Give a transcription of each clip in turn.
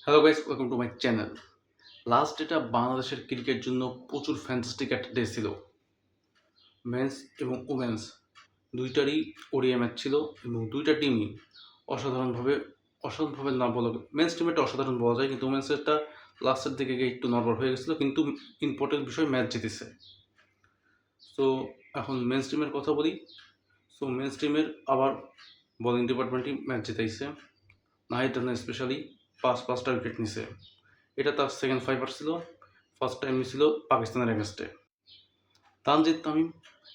Hello guys, welcome to my channel. Last data বাংলাদেশের cricket জন্য প্রচুর ফ্যান্টাস্টিক একটা ডে ছিল। মেন্স এবং ওমেন্স দুইটারই ওডিআই ম্যাচ ছিল এবং দুইটা টিমই অসাধারণভাবে অসাধারণভাবে না বলা, মেন্স টিমেরটা অসাধারণ বলা যায়, কিন্তু ওমেন্সেরটা লাস্টের দিকে গিয়ে একটু নড়বড় হয়ে গেছিলো, কিন্তু ইম্পর্টেন্ট বিষয় ম্যাচ জিতেছে। সো এখন মেন্স টিমের কথা বলি। সো মেন্স টিমের আবার বোলিং ডিপার্টমেন্টই ম্যাচ জিতাইছে। নাহিদ রানা স্পেশালি পাঁচটা উইকেট নিছে। এটা তার সেকেন্ড ফাইবার ছিল। ফার্স্ট টাইম ছিল পাকিস্তানের এগেনস্টে। তানজিদ তামিম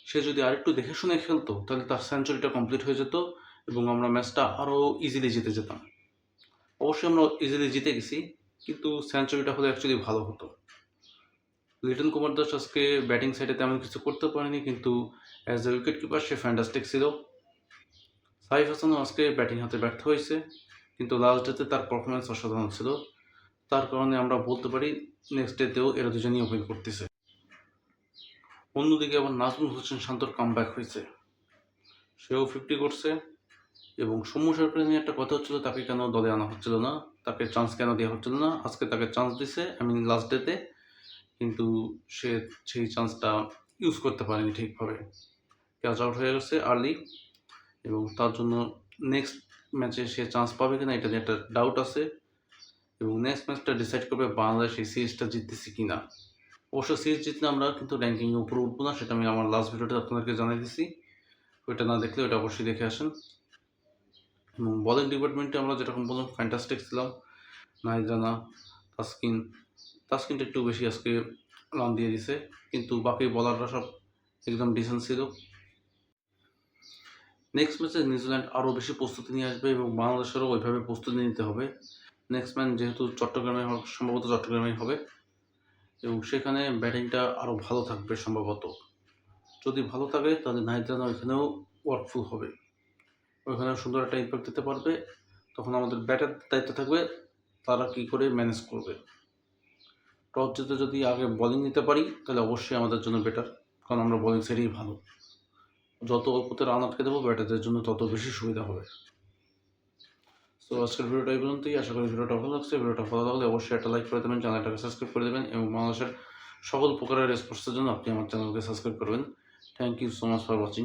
সে যদি আরেকটু দেখে শুনে খেলতো তাহলে তার সেঞ্চুরিটা কমপ্লিট হয়ে যেত এবং আমরা ম্যাচটা আরও ইজিলি জিতে যেতাম। অবশ্যই আমরা ইজিলি জিতে গেছি, কিন্তু সেঞ্চুরিটা হলে অ্যাকচুয়ালি ভালো হতো। লিটন কুমার দাস আজকে ব্যাটিং সাইডে তেমন কিছু করতে পারেনি, কিন্তু as a wicket keeper say fantastic ছিল। সাইফ হাসানও আজকে ব্যাটিং হাতে ব্যর্থ হয়েছে, কিন্তু লাস্ট ডেতে তার পারফরমেন্স অসাধারণ ছিল। তার কারণে আমরা বলতে পারি নেক্সট ডেতেও এরা দুজনই ওপেন করতেছে। অন্যদিকে আবার নাজমুল হোসেন শান্তর কামব্যাক হয়েছে, সেও 50 করছে। এবং সৌম্য সরকারের নিয়ে একটা কথা হচ্ছিল, তাকে কেন দলে আনা হচ্ছিল না, তাকে চান্স কেন দেওয়া হচ্ছিল না। আজকে তাকে চান্স দিছে, লাস্ট ডেতে, কিন্তু সে সেই চান্সটা ইউজ করতে পারেনি ঠিকভাবে। ক্যাচ আউট হয়ে গেছে আর্লি, এবং তার জন্য নেক্সট ম্যাচে সে চান্স পাবে কিনা এটা নিয়ে একটা ডাউট আছে। এবং নেক্সট ম্যাচটা ডিসাইড করবে বাংলাদেশ এই সিরিজটা জিততেছি কিনা। অবশ্য সিরিজ জিতলে আমরা কিন্তু র্যাঙ্কিংয়ে উপরে উঠবো না, সেটা আমি আমার লাস্ট ভিডিওতে আপনাদেরকে জানিয়ে দিচ্ছি। ওইটা না দেখলে ওইটা অবশ্যই দেখে আসেন। এবং বলিং ডিপার্টমেন্টে আমরা যেরকম বললাম ফ্যান্টাস্টিক ছিলাম। নাহিদ রানা, তাসকিনটা একটু বেশি আজকে রান দিয়ে দিছে, কিন্তু বাকি বলাররা সব একদম ডিসেন্ট ছিল। নেক্সট ম্যাচে নিউজিল্যান্ড আরও বেশি প্রস্তুতি নিয়ে আসবে এবং বাংলাদেশেরও ওইভাবে প্রস্তুতি নিতে হবে। নেক্সট ম্যাচ যেহেতু চট্টগ্রামে সম্ভবত চট্টগ্রামেই হবে, এবং সেখানে ব্যাটিংটা আরও ভালো থাকবে সম্ভবত। যদি ভালো থাকে তাহলে নাহিদ রানা ওইখানেও ওয়ার্কফুল হবে, ওইখানেও সুন্দর একটা ইম্প্যাক্ট দিতে পারবে। তখন আমাদের ব্যাটার দায়িত্ব থাকবে তারা কী করে ম্যানেজ করবে। টস জিতে যদি আগে বোলিং নিতে পারি তাহলে অবশ্যই আমাদের জন্য বেটার, কারণ আমরা বোলিং সাইডেই ভালো। যত অল্পতে রান আটকে দেবো ব্যাটারদের জন্য তত বেশি সুবিধা হবে। সো আজকের ভিডিওটা এই পর্যন্তই। আশা করি ভিডিওটা ভালো লাগছে। ভিডিওটা ভালো লাগলে অবশ্যই একটা লাইক করে দেবেন, চ্যানেলটাকে সাবস্ক্রাইব করে দেবেন, এবং বাংলাদেশের সকল প্রকারের স্পোর্টসের জন্য আপনি আমার চ্যানেলকে সাবস্ক্রাইব করবেন। Thank you so much for watching.